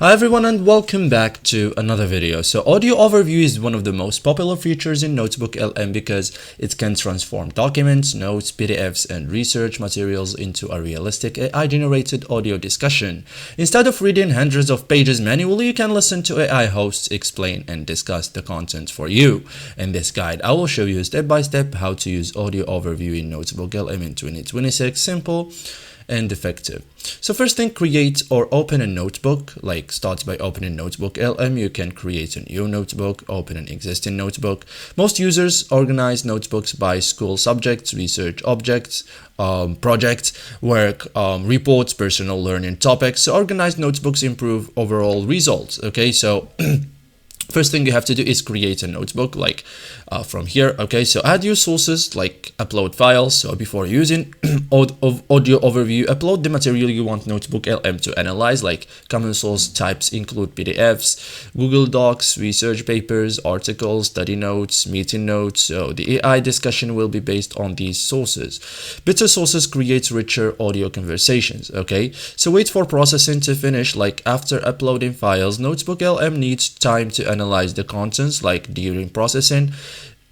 Hi everyone and welcome back to another video. So audio overview is one of the most popular features in NotebookLM because it can transform documents, notes, PDFs, and research materials into a realistic AI-generated audio discussion. Instead of reading hundreds of pages manually, you can listen to AI hosts explain and discuss the content for you. In this guide, I will show you step by step how to use audio overview in NotebookLM in 2026, simple and effective. So first thing, create or open a notebook. Like start by opening NotebookLM. You can create a new notebook, open an existing notebook. Most users organize notebooks by school subjects, research objects, projects, work, reports, personal learning topics. So organized notebooks improve overall results. Okay, so first thing you have to do is create a notebook like from here. Okay, so add your sources like upload files. So before using audio overview, upload the material you want NotebookLM to analyze. Like common source types include PDFs, Google Docs, research papers, articles, study notes, meeting notes. So the AI discussion will be based on these sources. Better sources create richer audio conversations. Okay, so wait for processing to finish. Like after uploading files, NotebookLM needs time to analyze the contents. Like during processing,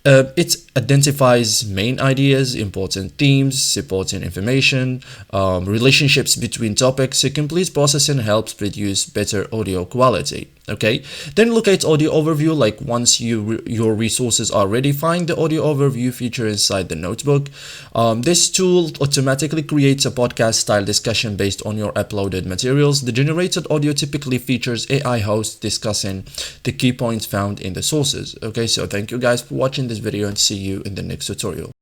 it identifies main ideas, important themes, supporting information, relationships between topics. So complete processing helps produce better audio quality. Okay, then look at audio overview. Like once your resources are ready, find the audio overview feature inside the notebook. This tool automatically creates a podcast style discussion based on your uploaded materials. The generated audio typically features AI hosts discussing the key points found in the sources. Okay, so thank you guys for watching this video and see you in the next tutorial.